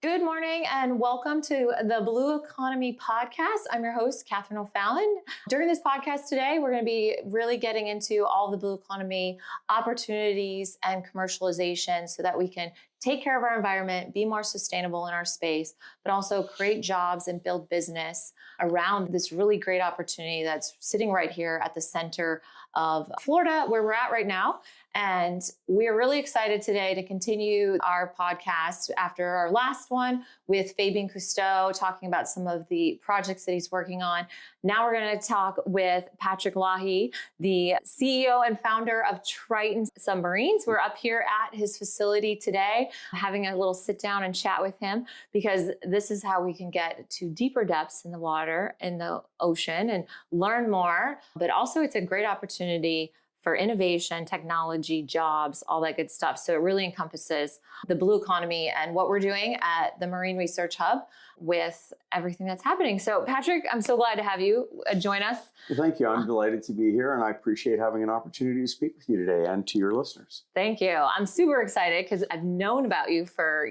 Good morning and welcome to the Blue Economy Podcast. I'm your host, Katherine O'Fallon. During this podcast today, we're going to be really getting into all the blue economy opportunities and commercialization so that we can take care of our environment, be more sustainable in our space, but also create jobs and build business around this really great opportunity that's sitting right here at the center of Florida, where we're at right now. And we're really excited today to continue our podcast after our last one with Fabian Cousteau, talking about some of the projects that he's working on. Now we're going to talk with Patrick Lahey, the CEO and founder of Triton Submarines. We're up here at his facility today, having a little sit down and chat with him, because this is how we can get to deeper depths in the water, in the ocean, and learn more. But also it's a great opportunity for innovation, technology, jobs, all that good stuff. So it really encompasses the blue economy and what we're doing at the Marine Research Hub with everything that's happening. So Patrick, I'm so glad to have you join us. Well, thank you. I'm delighted to be here, and I appreciate having an opportunity to speak with you today and to your listeners. Thank you. I'm super excited because I've known about you for,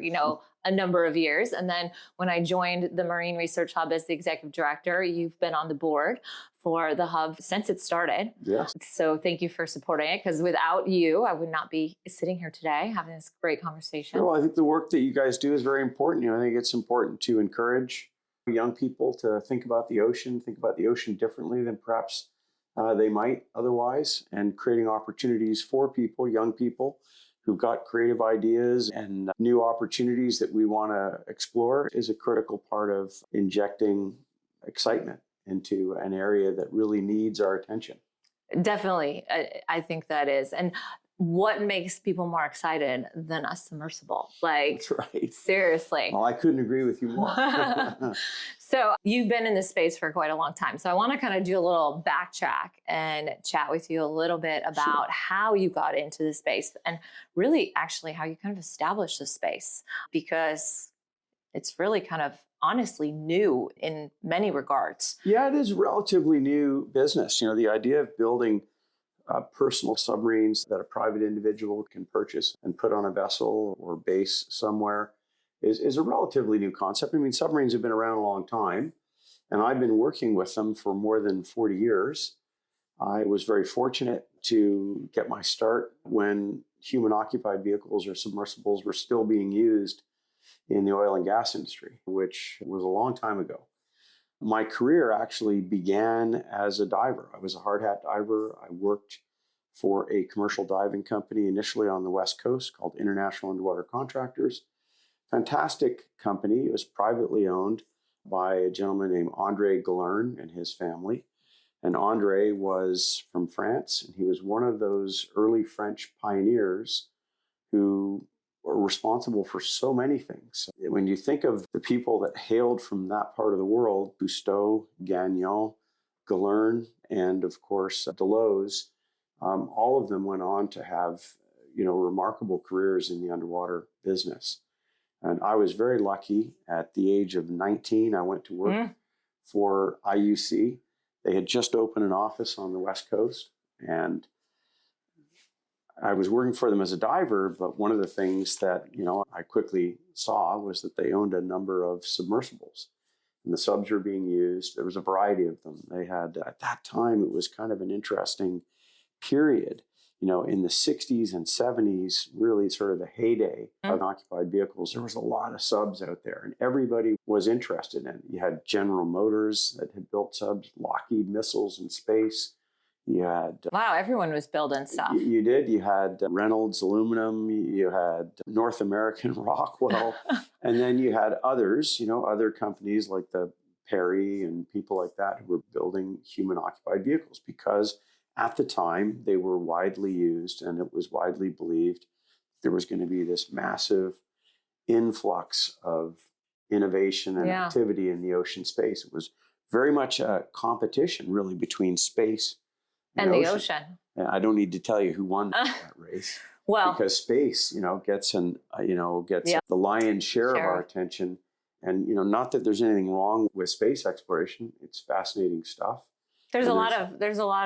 a number of years. And then when I joined the Marine Research Hub as the executive director, you've been on the board for the hub since it started. Yes. So thank you for supporting it, because without you, I would not be sitting here today having this great conversation. Well, I think the work that you guys do is very important. I think it's important to encourage young people to think about the ocean differently than perhaps they might otherwise, and creating opportunities for people, young people, who've got creative ideas and new opportunities that we want to explore is a critical part of injecting excitement into an area that really needs our attention. Definitely. I think that is. And what makes people more excited than a submersible? Like, That's right. Seriously. Well, I couldn't agree with you more. So you've been in this space for quite a long time. So I want to kind of do a little backtrack and chat with you a little bit about how you got into the space, and really actually how you kind of established the space, because it's really kind of honestly new in many regards. Yeah, it is relatively new business. The idea of building personal submarines that a private individual can purchase and put on a vessel or base somewhere is a relatively new concept. I mean, submarines have been around a long time, and I've been working with them for more than 40 years. I was very fortunate to get my start when human-occupied vehicles or submersibles were still being used in the oil and gas industry, which was a long time ago. My career actually began as a diver. I was a hard hat diver. I worked for a commercial diving company initially on the West Coast called International Underwater Contractors. Fantastic company. It was privately owned by a gentleman named Andre Galern and his family. And Andre was from France, and he was one of those early French pioneers who were responsible for so many things. When you think of the people that hailed from that part of the world, Cousteau, Gagnon, Galern, and of course Delos, all of them went on to have remarkable careers in the underwater business. And I was very lucky. At the age of 19, I went to work for IUC. They had just opened an office on the West Coast, and I was working for them as a diver, but one of the things that, I quickly saw was that they owned a number of submersibles, and the subs were being used. There was a variety of them. They had, at that time, it was kind of an interesting period. In the 60s and 70s, really sort of the heyday of occupied vehicles, there was a lot of subs out there, and everybody was interested in it. You had General Motors that had built subs, Lockheed Missiles in space. You had... Wow, everyone was building stuff. You did. You had Reynolds Aluminum. You had North American Rockwell. And then you had others, other companies like the Perry and people like that who were building human-occupied vehicles, because at the time they were widely used, and it was widely believed there was going to be this massive influx of innovation and activity in the ocean space. It was very much a competition, really, between space and the ocean. And I don't need to tell you who won that race. Well, because space, gets the lion's share of our attention. And, not that there's anything wrong with space exploration. It's fascinating stuff. There's a lot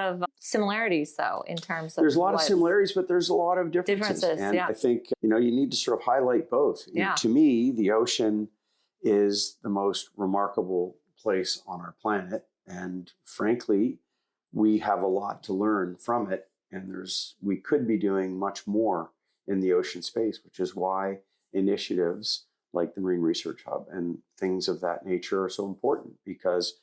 of similarities, though, in terms of... There's a lot of similarities, but there's a lot of differences. And I think, you need to sort of highlight both. To me, the ocean is the most remarkable place on our planet. And frankly, we have a lot to learn from it. And we could be doing much more in the ocean space, which is why initiatives like the Marine Research Hub and things of that nature are so important. Because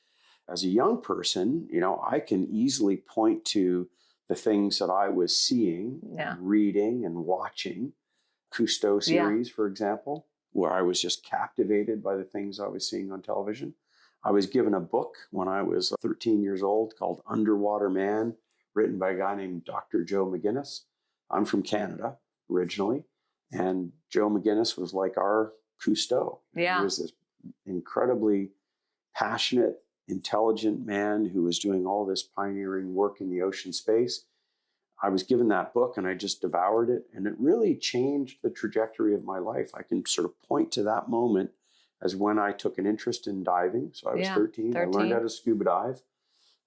as a young person, I can easily point to the things that I was seeing, reading and watching. Cousteau series, for example, where I was just captivated by the things I was seeing on television. I was given a book when I was 13 years old called Underwater Man, written by a guy named Dr. Joe McGinnis. I'm from Canada originally, and Joe McGinnis was like our Cousteau. Yeah. He was this incredibly passionate, intelligent man who was doing all this pioneering work in the ocean space. I was given that book and I just devoured it, and it really changed the trajectory of my life. I can sort of point to that moment as when I took an interest in diving. So I was 13. I learned how to scuba dive.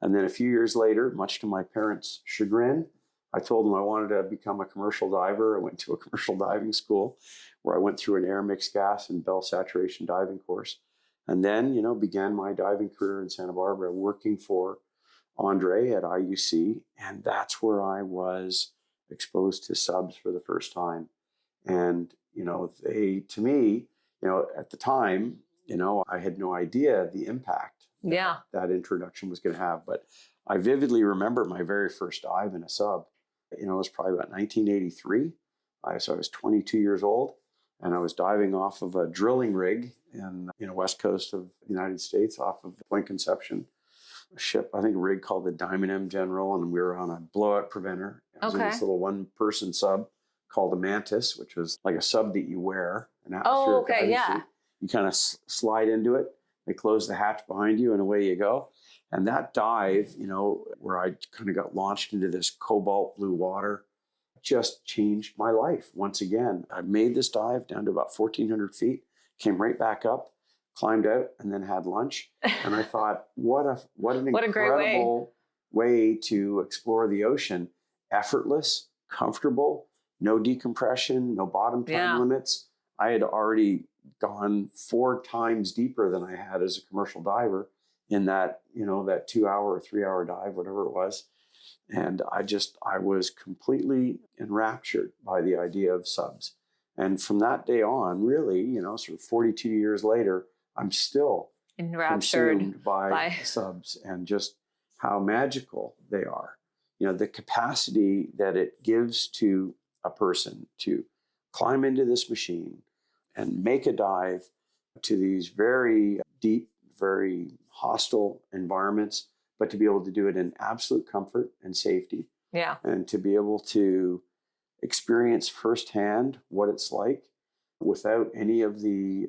And then a few years later, much to my parents' chagrin, I told them I wanted to become a commercial diver. I went to a commercial diving school where I went through an air mixed gas and bell saturation diving course. And then, began my diving career in Santa Barbara, working for Andre at IUC. And that's where I was exposed to subs for the first time. And, to me, at the time, I had no idea the impact that introduction was going to have. But I vividly remember my very first dive in a sub. It was probably about 1983. So I was 22 years old, and I was diving off of a drilling rig in west coast of the United States, off of Point Conception. A ship, I think a rig called the Diamond M General, and we were on a blowout preventer. It was in this little one-person sub called a Mantis, which was like a sub that you wear, an atmospheric diving suit. You kind of slide into it. They close the hatch behind you, and away you go. And that dive, where I kind of got launched into this cobalt blue water, just changed my life once again. I made this dive down to about 1,400 feet, came right back up, climbed out, and then had lunch. And I thought, what an incredible way to explore the ocean. Effortless, comfortable, no decompression, no bottom time limits. I had already gone 4 times deeper than I had as a commercial diver in that, that 2-hour or 3-hour dive, whatever it was. And I was completely enraptured by the idea of subs. And from that day on, really, sort of 42 years later, I'm still consumed by subs and just how magical they are. The capacity that it gives to a person to climb into this machine and make a dive to these very deep, very hostile environments, but to be able to do it in absolute comfort and safety. Yeah. And to be able to experience firsthand what it's like without any of the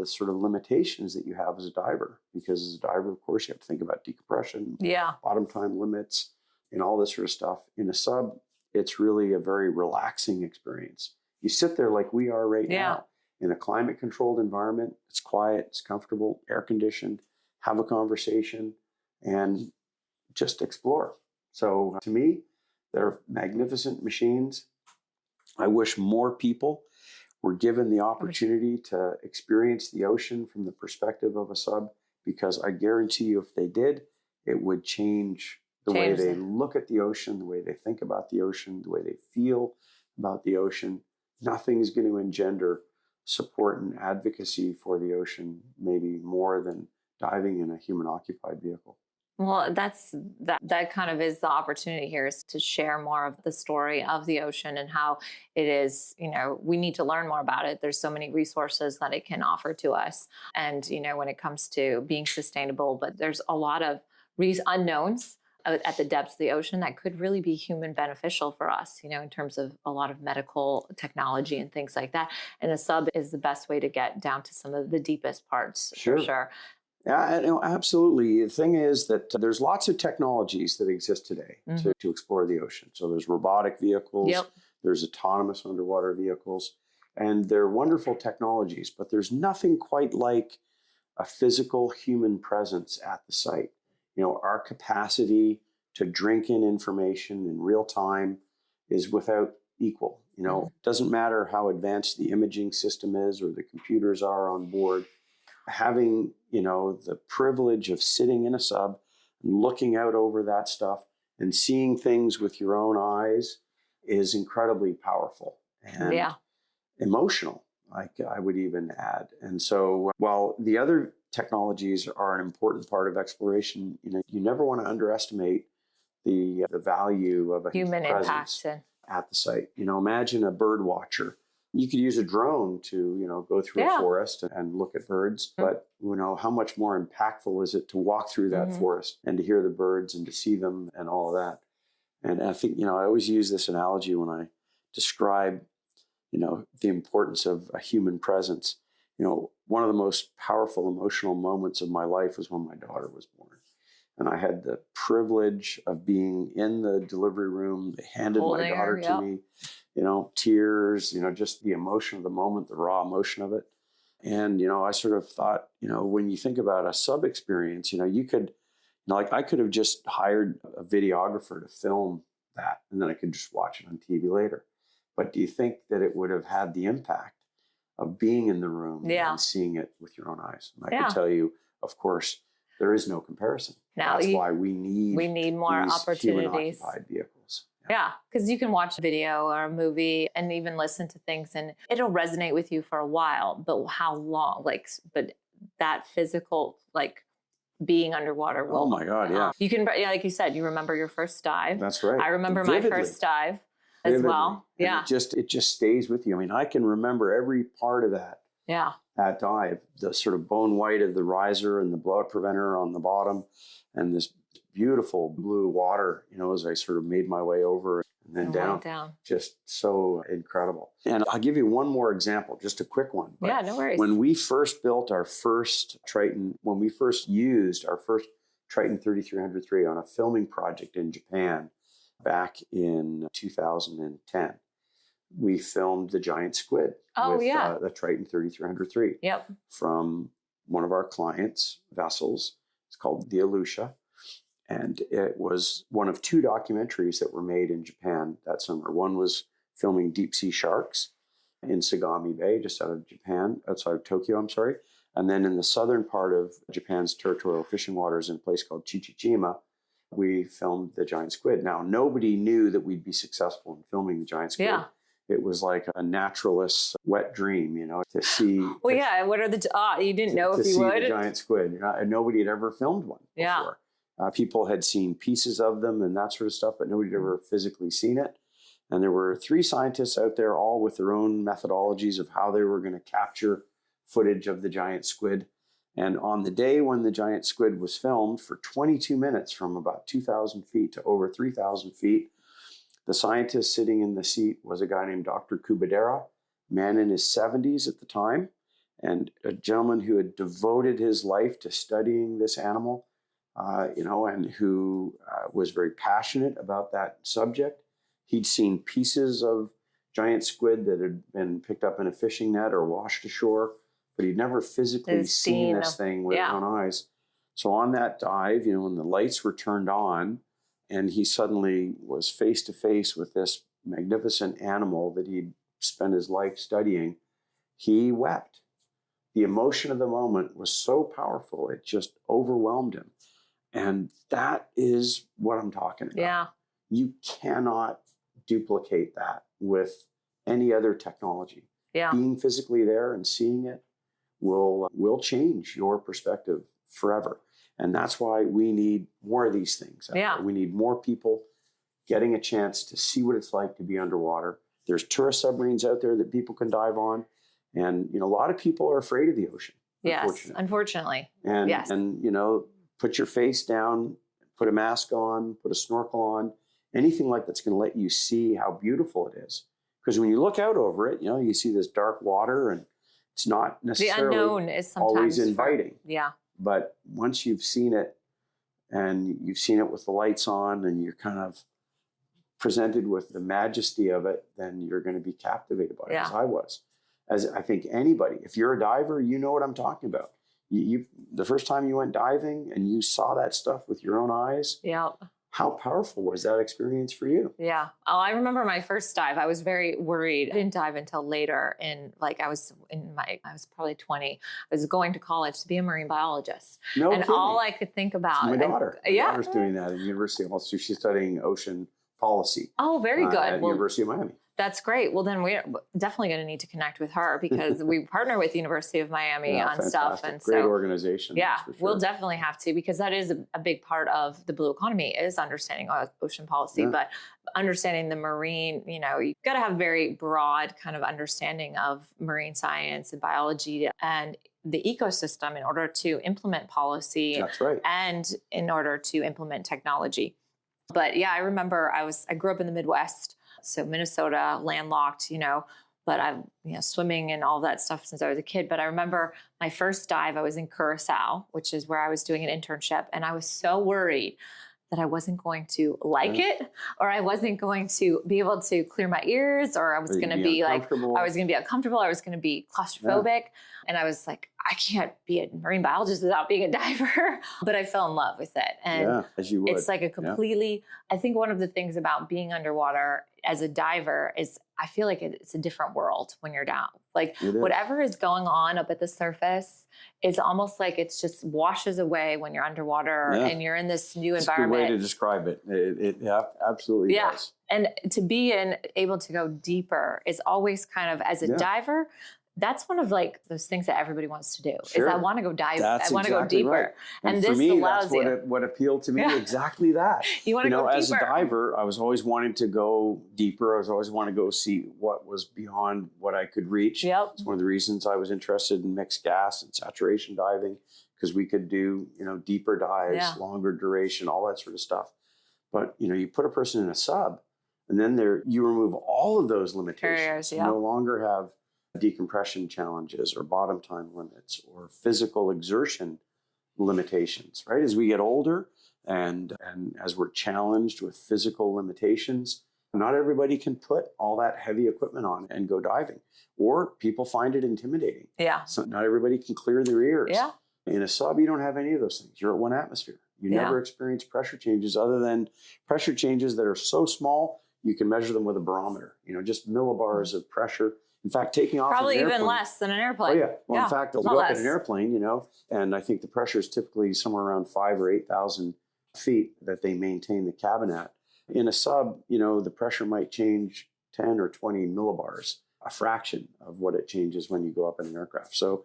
sort of limitations that you have as a diver. Because as a diver, of course, you have to think about decompression, bottom time limits, and all this sort of stuff. In a sub, it's really a very relaxing experience. You sit there like we are right now in a climate controlled environment. It's quiet, it's comfortable, air conditioned, have a conversation, and just explore. So to me, they're magnificent machines. I wish more people were given the opportunity to experience the ocean from the perspective of a sub, because I guarantee you if they did, it would change the way they look at the ocean, the way they think about the ocean, the way they feel about the ocean. Nothing's going to engender support and advocacy for the ocean, maybe more than diving in a human-occupied vehicle. Well, that kind of is the opportunity here, is to share more of the story of the ocean and how it is, we need to learn more about it. There's so many resources that it can offer to us. And, when it comes to being sustainable, but there's a lot of unknowns at the depths of the ocean that could really be human beneficial for us, in terms of a lot of medical technology and things like that. And a sub is the best way to get down to some of the deepest parts, for sure. Yeah, absolutely. The thing is that there's lots of technologies that exist today to explore the ocean. So there's robotic vehicles, there's autonomous underwater vehicles, and they're wonderful technologies, but there's nothing quite like a physical human presence at the site. Our capacity to drink in information in real time is without equal. It doesn't matter how advanced the imaging system is or the computers are on board. having, the privilege of sitting in a sub and looking out over that stuff and seeing things with your own eyes is incredibly powerful and emotional, I would even add. And so while the other technologies are an important part of exploration, you never want to underestimate the value of a human presence impact at the site. Imagine a bird watcher. You could use a drone to, go through a forest and look at birds, but how much more impactful is it to walk through that forest and to hear the birds and to see them and all of that. And I think, I always use this analogy when I describe, the importance of a human presence. One of the most powerful emotional moments of my life was when my daughter was born. And I had the privilege of being in the delivery room. They handed my daughter to me, tears, just the emotion of the moment, the raw emotion of it. And, I sort of thought, when you think about a sub experience, you could, I could have just hired a videographer to film that, and then I could just watch it on TV later. But do you think that it would have had the impact of being in the room and seeing it with your own eyes? And I can tell you, of course, there is no comparison. That's why we need more these opportunities. Human-occupied vehicles. Yeah, because you can watch a video or a movie and even listen to things and it'll resonate with you for a while, but how long? But that physical, being underwater will. Oh my God, yeah. You can, like you said, you remember your first dive. That's right. I remember Vividly. my first dive as well. And Yeah. it just stays with you. I mean, I can remember every part of that. Yeah. That dive, the sort of bone white of the riser and the blowout preventer on the bottom, and this beautiful blue water, as I sort of made my way over and then down. Just so incredible. And I'll give you one more example, just a quick one. But yeah, no worries. When we first built our first Triton, when we first used our first Triton 3303 on a filming project in Japan back in 2010, we filmed the giant squid with the Triton 3303 from one of our clients' vessels. It's called the Alusha. And it was one of two documentaries that were made in Japan that summer. One was filming deep sea sharks in Sagami Bay, just outside of Tokyo, I'm sorry. And then in the southern part of Japan's territorial fishing waters in a place called Chichichima, we filmed the giant squid. Now, nobody knew that we'd be successful in filming the giant squid. Yeah. It was like a naturalist's wet dream, to see. Well, what are you didn't know if you would. To see the giant squid. Nobody had ever filmed one before. People had seen pieces of them and that sort of stuff, but nobody had ever physically seen it. And there were 3 scientists out there, all with their own methodologies of how they were going to capture footage of the giant squid. And on the day when the giant squid was filmed, for 22 minutes from about 2,000 feet to over 3,000 feet, the scientist sitting in the seat was a guy named Dr. Kubadera, man in his 70s at the time, and a gentleman who had devoted his life to studying this animal, and who was very passionate about that subject. He'd seen pieces of giant squid that had been picked up in a fishing net or washed ashore, but he'd never physically seen this thing with his own eyes. So on that dive, when the lights were turned on, and he suddenly was face to face with this magnificent animal that he'd spent his life studying, he wept. The emotion of the moment was so powerful, it just overwhelmed him. And that is what I'm talking about. Yeah. You cannot duplicate that with any other technology. Yeah. Being physically there and seeing it will change your perspective forever. And that's why we need more of these things. We need more people getting a chance to see what it's like to be underwater. There's tourist submarines out there that people can dive on. And, a lot of people are afraid of the ocean. Yes, unfortunately. And put your face down, put a mask on, put a snorkel on, anything like that's going to let you see how beautiful it is. Because when you look out over it, you see this dark water and it's not necessarily the unknown is sometimes always inviting. Yeah. But once you've seen it and you've seen it with the lights on and you're kind of presented with the majesty of it, then you're going to be captivated by it, as I was. As I think anybody, if you're a diver, you know what I'm talking about. You the first time you went diving and you saw that stuff with your own eyes, How powerful was that experience for you? Yeah. Oh, I remember my first dive. I was very worried. I didn't dive until later I was probably 20. I was going to college to be a marine biologist. No And kidding. all I could think about. My daughter. My yeah. daughter's doing that at University of Ulster. She's studying ocean policy. Oh, very good. At University of Miami. That's great. Well, then we're definitely going to need to connect with her because we partner with the University of Miami on fantastic. stuff. And great so, organization. yeah, for sure. we'll definitely have to, because that is a big part of the blue economy is understanding ocean policy, but understanding the marine, you've got to have a very broad kind of understanding of marine science and biology and the ecosystem in order to implement policy. That's right. And in order to implement technology. But yeah, I remember I grew up in the Midwest. So Minnesota, landlocked, but I'm, swimming and all that stuff since I was a kid. But I remember my first dive, I was in Curacao, which is where I was doing an internship. And I was so worried that I wasn't going to like it, or I wasn't going to be able to clear my ears, or I was going to be like, I was going to be uncomfortable. I was going to be claustrophobic. And I was like, I can't be a marine biologist without being a diver. But I fell in love with it. And as you would. It's like a completely, I think one of the things about being underwater as a diver is I feel like it's a different world when you're down. Like whatever is going on up at the surface, it's almost like it's just washes away when you're underwater and you're in this new environment. It's a good way to describe it. It absolutely does. And to be able to go deeper is always kind of, as a diver, that's one of like those things that everybody wants to do is I want to go dive. I want to go deeper. Right. And this for me, allows that's what appealed to me. Exactly that. You want to go deeper. As a diver, I was always wanting to go deeper. I was always wanting to go see what was beyond what I could reach. Yep. It's one of the reasons I was interested in mixed gas and saturation diving, because we could do, deeper dives, longer duration, all that sort of stuff. But, you put a person in a sub and then you remove all of those limitations. You no longer have decompression challenges or bottom time limits or physical exertion limitations, right? As we get older and as we're challenged with physical limitations, not everybody can put all that heavy equipment on and go diving, or people find it intimidating. Yeah. So not everybody can clear their ears. Yeah. In a sub, you don't have any of those things. You're at one atmosphere. You never experience pressure changes other than pressure changes that are so small, you can measure them with a barometer, just millibars of pressure. In fact, taking off probably an even airplane, less than an airplane. Oh yeah. Well, in fact, they'll go up in an airplane, and I think the pressure is typically somewhere around 5,000 or 8,000 feet that they maintain the cabin at. In a sub, the pressure might change 10 or 20 millibars, a fraction of what it changes when you go up in an aircraft. So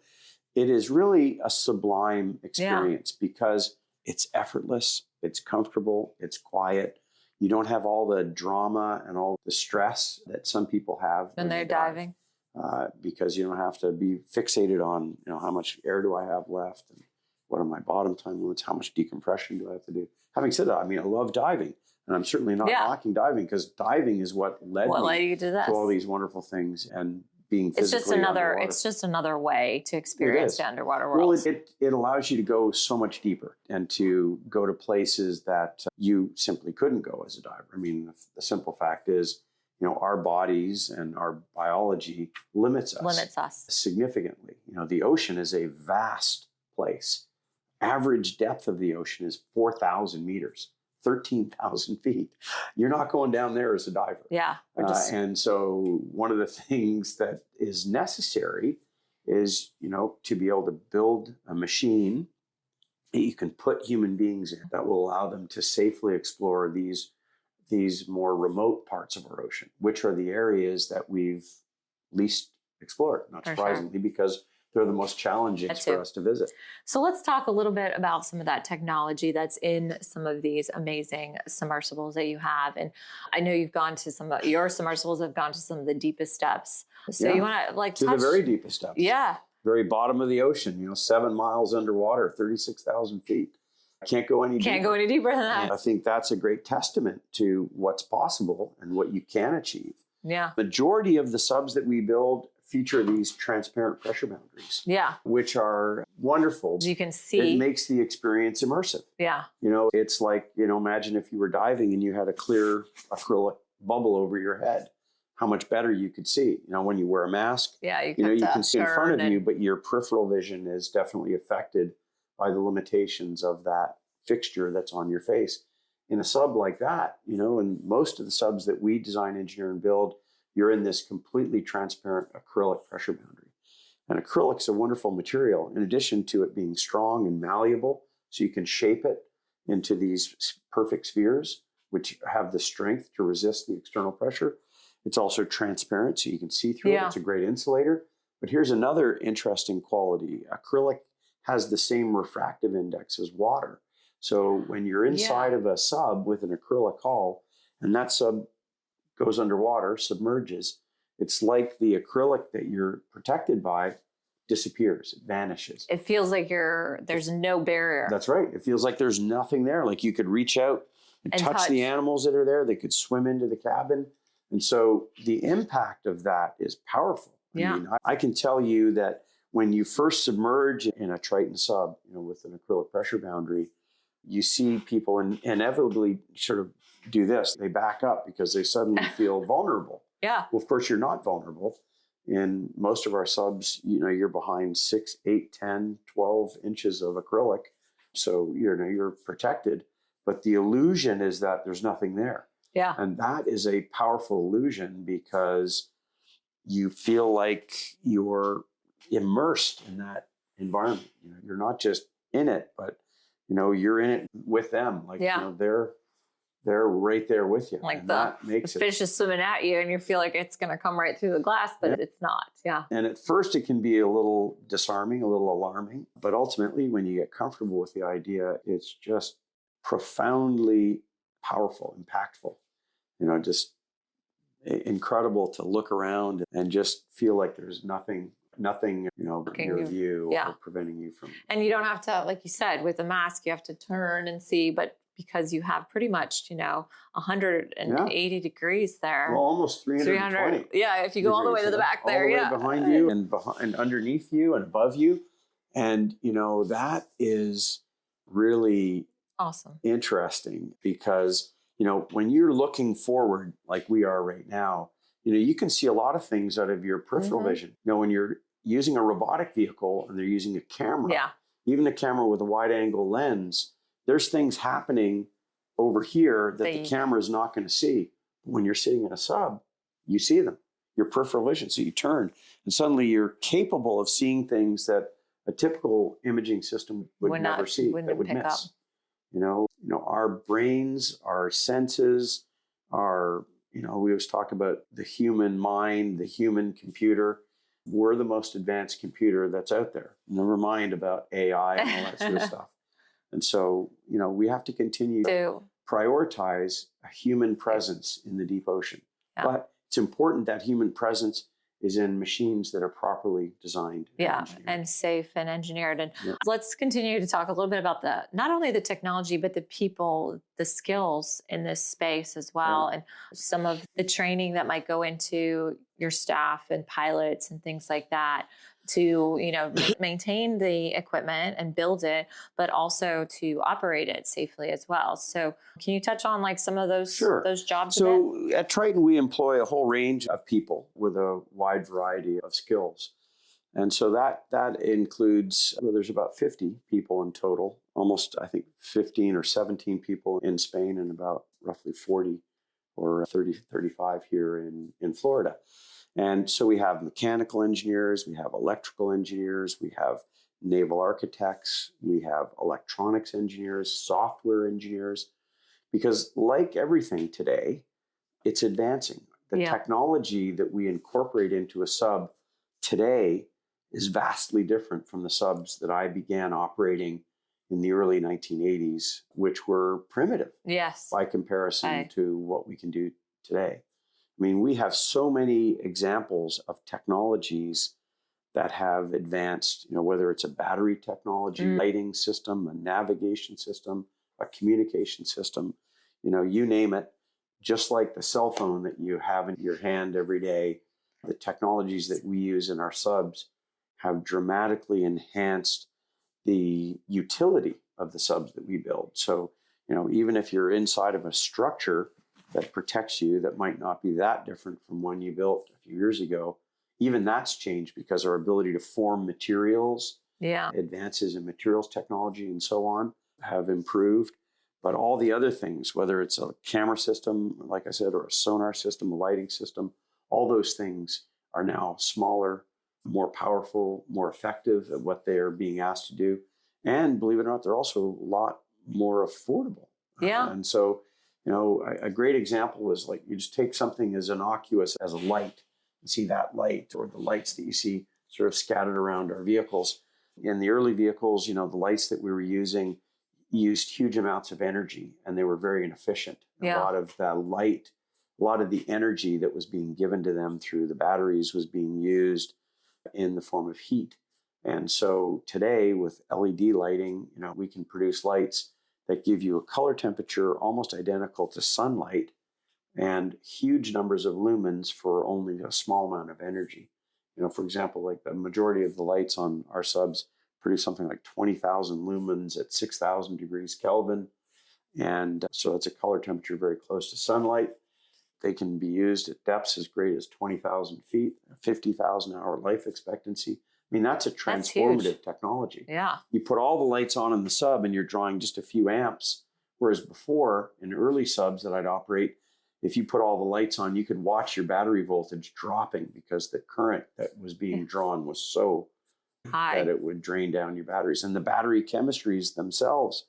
it is really a sublime experience because it's effortless, it's comfortable, it's quiet. You don't have all the drama and all the stress that some people have when they're diving. Because you don't have to be fixated on, how much air do I have left and what are my bottom time limits, how much decompression do I have to do. Having said that, I love diving, and I'm certainly not knocking diving, because diving is what led me to all these wonderful things and being physically underwater. It's just another way to experience the underwater world. Well, it allows you to go so much deeper and to go to places that you simply couldn't go as a diver. The simple fact is, our bodies and our biology limits us significantly. The ocean is a vast place. Average depth of the ocean is 4,000 meters, 13,000 feet. You're not going down there as a diver. Yeah. And so one of the things that is necessary is, to be able to build a machine that you can put human beings in that will allow them to safely explore these more remote parts of our ocean, which are the areas that we've least explored, not surprisingly, because they're the most challenging for us to visit. So let's talk a little bit about some of that technology that's in some of these amazing submersibles that you have. And I know you've gone to your submersibles have gone to some of the deepest depths. So you want to the very deepest depths. Yeah. Very bottom of the ocean, 7 miles underwater, 36,000 feet. Can't go any deeper than that. And I think that's a great testament to what's possible and what you can achieve. Yeah. Majority of the subs that we build feature these transparent pressure boundaries. Yeah. Which are wonderful. You can see. It makes the experience immersive. Yeah. It's like, imagine if you were diving and you had a clear acrylic bubble over your head. How much better you could see. When you wear a mask, you can see in front of you, but your peripheral vision is definitely affected by the limitations of that fixture that's on your face. in a sub like that, and most of the subs that we design, engineer, and build, you're in this completely transparent acrylic pressure boundary. And acrylic's a wonderful material, in addition to it being strong and malleable, so you can shape it into these perfect spheres, which have the strength to resist the external pressure. It's also transparent, so you can see through it. It's a great insulator. But here's another interesting quality. Acrylic has the same refractive index as water. So when you're inside of a sub with an acrylic hull, and that sub goes underwater, submerges, it's like the acrylic that you're protected by disappears, it vanishes. It feels like there's no barrier. That's right. It feels like there's nothing there. Like you could reach out and touch the animals that are there. They could swim into the cabin. And so the impact of that is powerful. I mean, I can tell you that when you first submerge in a Triton sub, with an acrylic pressure boundary, you see people inevitably sort of do this. They back up because they suddenly feel vulnerable. Yeah. Well, of course, you're not vulnerable. In most of our subs, you're behind 6, 8, 10, 12 inches of acrylic. So, you're protected. But the illusion is that there's nothing there. Yeah. And that is a powerful illusion because you feel like you're immersed in that environment. You're not just in it, but, you're in it with them. Like, they're right there with you. Like and that makes the fish is swimming at you and you feel like it's going to come right through the glass, but it's not. Yeah. And at first it can be a little disarming, a little alarming, but ultimately when you get comfortable with the idea, it's just profoundly powerful, impactful, just incredible to look around and just feel like there's nothing in your view or preventing you from. And you don't have to, like you said, with a mask, you have to turn and see, but because you have pretty much, 180 degrees there. Well, almost 320. Yeah, if you go all the way to the back there. All the way behind you and underneath you and above you. And, that is really awesome. Interesting because, when you're looking forward like we are right now, you can see a lot of things out of your peripheral vision. When you're using a robotic vehicle and they're using a camera, even a camera with a wide angle lens, there's things happening over here that the camera is not going to see. When you're sitting in a sub, you see them, your peripheral vision. So you turn and suddenly you're capable of seeing things that a typical imaging system would never see, that would miss. Our brains, our senses, we always talk about the human mind, the human computer. We're the most advanced computer that's out there. Never mind about AI and all that sort of stuff. And so, we have to continue to prioritize a human presence in the deep ocean. Yeah. But it's important that human presence is in machines that are properly designed. And safe and engineered. And let's continue to talk a little bit about not only the technology, but the people, the skills in this space as well. And some of the training that might go into your staff and pilots and things like that to, maintain the equipment and build it, but also to operate it safely as well. So can you touch on like some of those, those jobs? So at Triton, we employ a whole range of people with a wide variety of skills. And so that includes, there's about 50 people in total, almost, I think, 15 or 17 people in Spain and about roughly 40 or 30, 35 here in Florida. And so we have mechanical engineers, we have electrical engineers, we have naval architects, we have electronics engineers, software engineers, because like everything today, it's advancing. The technology that we incorporate into a sub today is vastly different from the subs that I began operating in the early 1980s, which were primitive by comparison to what we can do today. I mean, we have so many examples of technologies that have advanced, whether it's a battery technology, lighting system, a navigation system, a communication system, you name it, just like the cell phone that you have in your hand every day, the technologies that we use in our subs have dramatically enhanced the utility of the subs that we build. So, even if you're inside of a structure that protects you, that might not be that different from one you built a few years ago, even that's changed because our ability to form materials, advances in materials technology and so on have improved. But all the other things, whether it's a camera system, like I said, or a sonar system, a lighting system, all those things are now smaller, more powerful, more effective at what they're being asked to do. And believe it or not, they're also a lot more affordable. Yeah. And so, a great example is like you just take something as innocuous as a light. You see that light or the lights that you see sort of scattered around our vehicles. In the early vehicles, the lights that we were using used huge amounts of energy and they were very inefficient. Yeah. A lot of that light, a lot of the energy that was being given to them through the batteries was being used in the form of heat. And so today with LED lighting, we can produce lights that give you a color temperature almost identical to sunlight and huge numbers of lumens for only a small amount of energy. For example, like the majority of the lights on our subs produce something like 20,000 lumens at 6,000 degrees Kelvin. And so it's a color temperature very close to sunlight. They can be used at depths as great as 20,000 feet, 50,000 hour life expectancy. I mean, that's a transformative technology. Yeah. You put all the lights on in the sub and you're drawing just a few amps. Whereas before, in early subs that I'd operate, if you put all the lights on, you could watch your battery voltage dropping because the current that was being drawn was so high that it would drain down your batteries. And the battery chemistries themselves,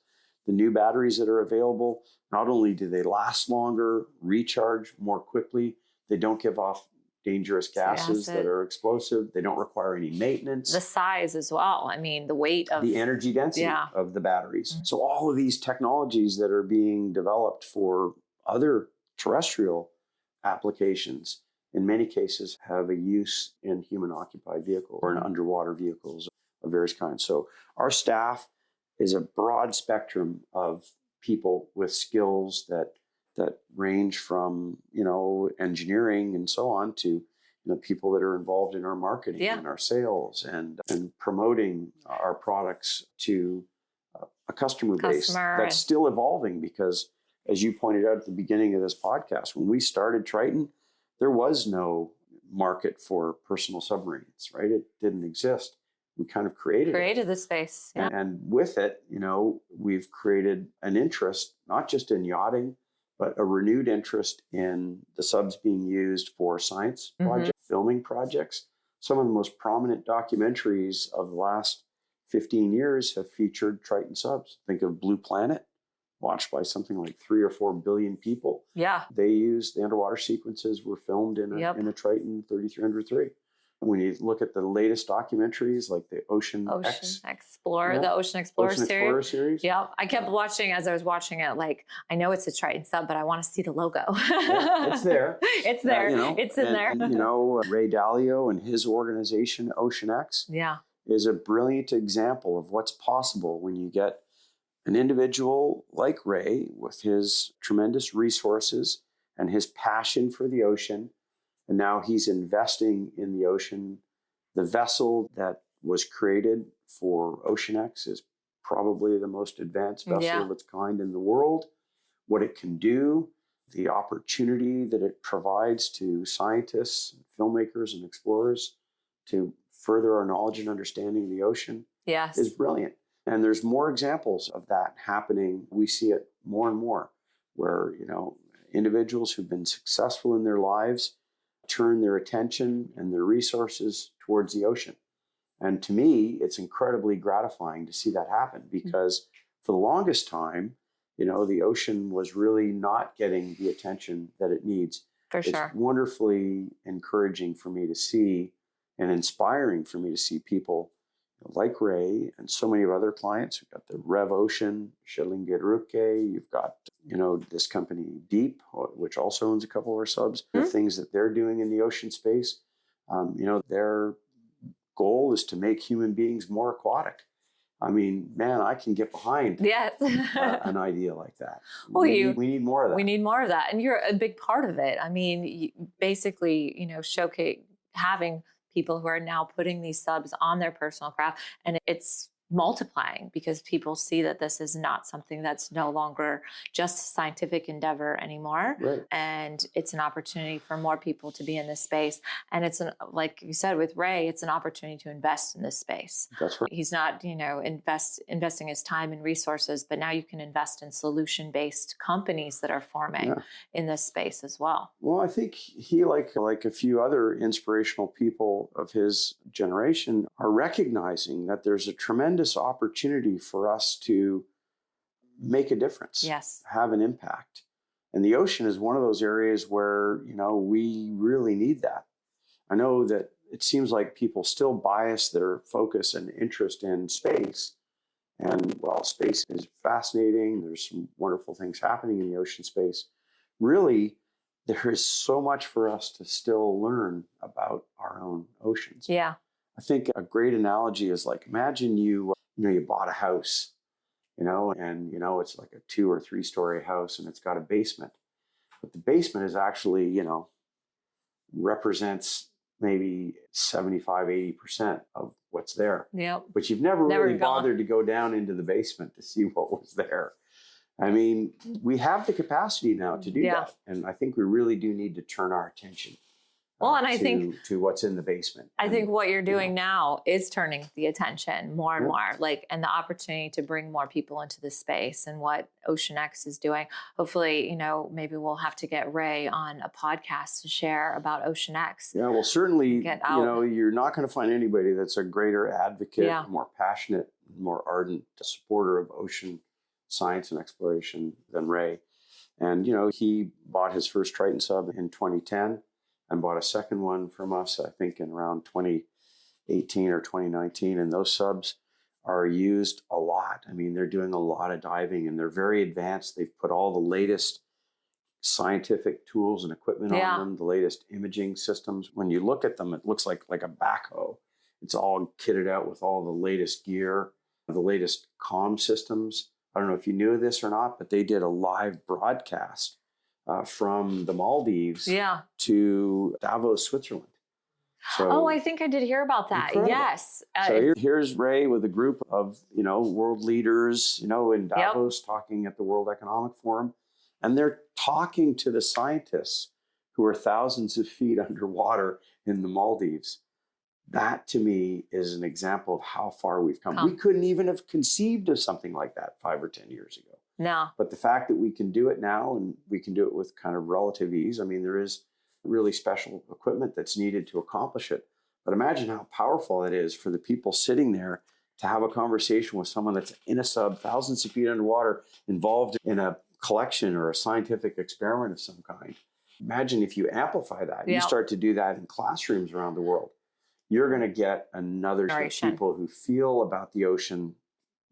the new batteries that are available, not only do they last longer, recharge more quickly, they don't give off dangerous gases that are explosive. They don't require any maintenance. The size as well. I mean, the weight of the energy density of the batteries. Mm-hmm. So all of these technologies that are being developed for other terrestrial applications, in many cases, have a use in human-occupied vehicles or in underwater vehicles of various kinds. So our staff is a broad spectrum of people with skills that range from, engineering and so on to, people that are involved in our marketing and our sales and promoting our products to a customer base that's still evolving because, as you pointed out at the beginning of this podcast, when we started Triton, there was no market for personal submarines, right? It didn't exist. We kind of created the space. Yeah. And with it, we've created an interest, not just in yachting, but a renewed interest in the subs being used for science projects, filming projects. Some of the most prominent documentaries of the last 15 years have featured Triton subs. Think of Blue Planet, watched by something like 3 or 4 billion people. Yeah. They used the underwater sequences were filmed in a Triton 3303. When you look at the latest documentaries like the Ocean Explorer, the Ocean Explorer series. Yeah, I kept watching as I was watching it. Like, I know it's a Triton sub, but I want to see the logo. It's there. It's there. It's in there. And, Ray Dalio and his organization, Ocean X, is a brilliant example of what's possible when you get an individual like Ray with his tremendous resources and his passion for the ocean. And now he's investing in the ocean. The vessel that was created for Ocean X is probably the most advanced vessel of its kind in the world. What it can do, the opportunity that it provides to scientists, filmmakers, and explorers to further our knowledge and understanding of the ocean is brilliant. And there's more examples of that happening. We see it more and more where, individuals who've been successful in their lives turn their attention and their resources towards the ocean. And to me, it's incredibly gratifying to see that happen because for the longest time, the ocean was really not getting the attention that it needs. It's wonderfully encouraging for me to see and inspiring for me to see people like Ray and so many of other clients. We've got the Rev Ocean, Schillingeruke. You've got, this company Deep, which also owns a couple of our subs. The things that they're doing in the ocean space, their goal is to make human beings more aquatic. I mean, man, I can get behind an idea like that. Well, we need more of that. We need more of that. And you're a big part of it. I mean, basically, showcase having people who are now putting these subs on their personal craft. And it's multiplying because people see that this is not something that's no longer just a scientific endeavor anymore. Right. And it's an opportunity for more people to be in this space. And it's like you said with Ray, it's an opportunity to invest in this space. That's right. He's not, investing his time and resources, but now you can invest in solution-based companies that are forming in this space as well. Well, I think he, like a few other inspirational people of his generation, are recognizing that there's a tremendous opportunity for us to make a difference, have an impact. And the ocean is one of those areas where, we really need that. I know that it seems like people still bias their focus and interest in space. And while space is fascinating, there's some wonderful things happening in the ocean space. Really, there is so much for us to still learn about our own oceans. Yeah. I think a great analogy is like, imagine you bought a house, and it's like a 2 or 3 story house and it's got a basement. But the basement is actually, represents maybe 75, 80% of what's there. Yep. But you've never really bothered to go down into the basement to see what was there. I mean, we have the capacity now to do that. And I think we really do need to turn our attention to what's in the basement. I think what you're doing now is turning the attention more and more, and the opportunity to bring more people into the space and what OceanX is doing. Hopefully, maybe we'll have to get Ray on a podcast to share about OceanX. Yeah, well, certainly, you're not going to find anybody that's a greater advocate, more passionate, more ardent supporter of ocean science and exploration than Ray. And, he bought his first Triton sub in 2010. And bought a second one from us, I think, in around 2018 or 2019. And those subs are used a lot. I mean, they're doing a lot of diving and they're very advanced. They've put all the latest scientific tools and equipment on them, the latest imaging systems. When you look at them, it looks like a backhoe. It's all kitted out with all the latest gear, the latest comm systems. I don't know if you knew this or not, but they did a live broadcast from the Maldives to Davos, Switzerland. So, I think I did hear about that. Incredible. Yes. So here's Ray with a group of, world leaders, in Davos talking at the World Economic Forum. And they're talking to the scientists who are thousands of feet underwater in the Maldives. That, to me, is an example of how far we've come. We couldn't even have conceived of something like that 5 or 10 years ago. No. But the fact that we can do it now and we can do it with kind of relative ease, I mean, there is really special equipment that's needed to accomplish it. But imagine how powerful it is for the people sitting there to have a conversation with someone that's in a sub, thousands of feet underwater, involved in a collection or a scientific experiment of some kind. Imagine if you amplify that, you start to do that in classrooms around the world. You're going to get another generation of people who feel about the ocean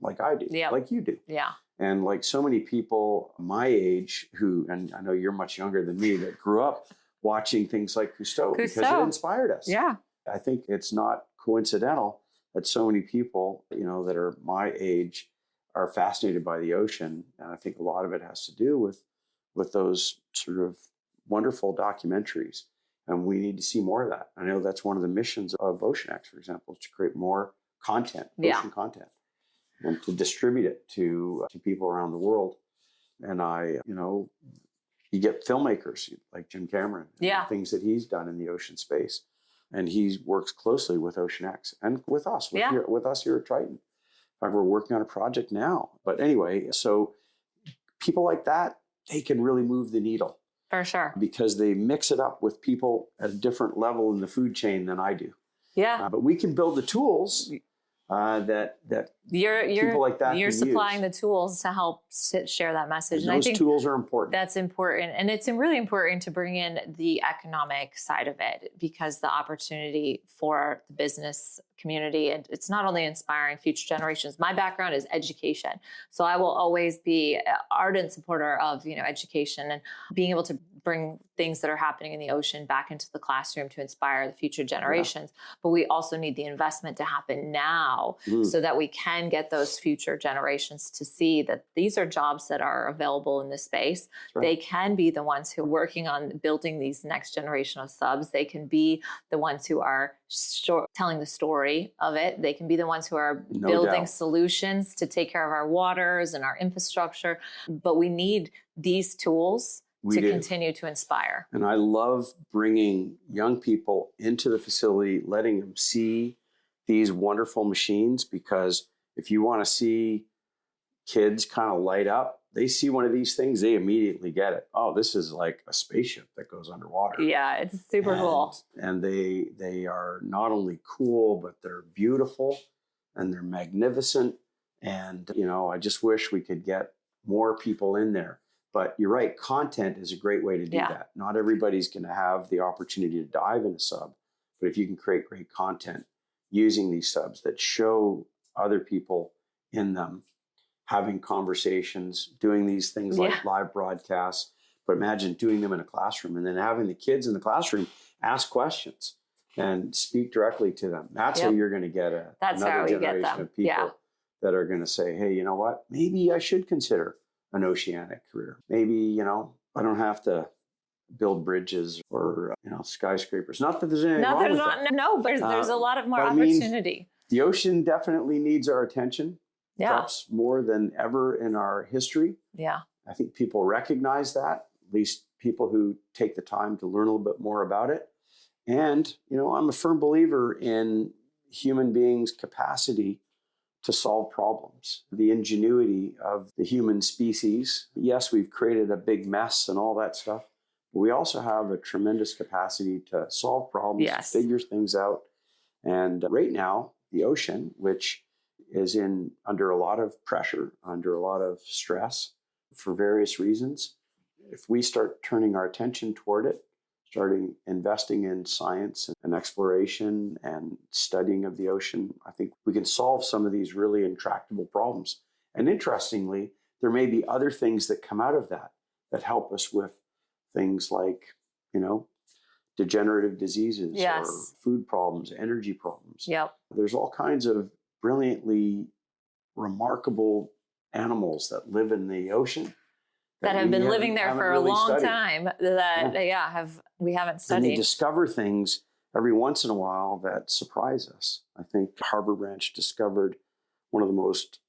like I do, like you do. Yeah. And like so many people my age who, and I know you're much younger than me, that grew up watching things like Cousteau because it inspired us. Yeah. I think it's not coincidental that so many people, that are my age are fascinated by the ocean. And I think a lot of it has to do with those sort of wonderful documentaries. And we need to see more of that. I know that's one of the missions of OceanX, for example, is to create more content, ocean content, and to distribute it to people around the world. And you get filmmakers like Jim Cameron, and things that he's done in the ocean space. And he works closely with OceanX and with us, with us here at Triton. In fact, we're working on a project now. But anyway, so people like that, they can really move the needle. For sure. Because they mix it up with people at a different level in the food chain than I do. Yeah. But we can build the tools that people like that you're can supplying use. the tools to help share that message. And I those think tools are important. That's important. And it's really important to bring in the economic side of it because the opportunity for the business community, and it's not only inspiring future generations. My background is education. So I will always be an ardent supporter of, education and being able to bring things that are happening in the ocean back into the classroom to inspire the future generations. But we also need the investment to happen now so that we can can get those future generations to see that these are jobs that are available in this space. Right. They can be the ones who are working on building these next generation of subs. They can be the ones who are telling the story of it. They can be the ones who are building solutions to take care of our waters and our infrastructure. But we need these tools to continue to inspire. And I love bringing young people into the facility, letting them see these wonderful machines, because if you want to see kids kind of light up, they see one of these things, they immediately get it. Oh, this is like a spaceship that goes underwater. Yeah, it's super cool. And they are not only cool, but they're beautiful and they're magnificent. And, I just wish we could get more people in there. But you're right, content is a great way to do that. Not everybody's going to have the opportunity to dive in a sub, but if you can create great content using these subs that show other people in them, having conversations, doing these things like live broadcasts, but imagine doing them in a classroom and then having the kids in the classroom ask questions and speak directly to them. That's how you're going to get another generation of people that are going to say, hey, you know what, maybe I should consider an oceanic career. Maybe, I don't have to build bridges or, skyscrapers. Not that there's anything wrong with that. No, but there's a lot of more opportunity. The ocean definitely needs our attention, perhaps more than ever in our history. Yeah. I think people recognize that, at least people who take the time to learn a little bit more about it. And, I'm a firm believer in human beings' capacity to solve problems, the ingenuity of the human species. Yes, we've created a big mess and all that stuff, but we also have a tremendous capacity to solve problems, figure things out. And right now, the ocean, which is under a lot of pressure, under a lot of stress for various reasons, if we start turning our attention toward it, starting investing in science and exploration and studying of the ocean, I think we can solve some of these really intractable problems. And interestingly, there may be other things that come out of that help us with things like, degenerative diseases or food problems, energy problems. Yep. There's all kinds of brilliantly remarkable animals that live in the ocean that have been living there for a long time we haven't studied. And they discover things every once in a while that surprise us. I think Harbor Branch discovered one of the most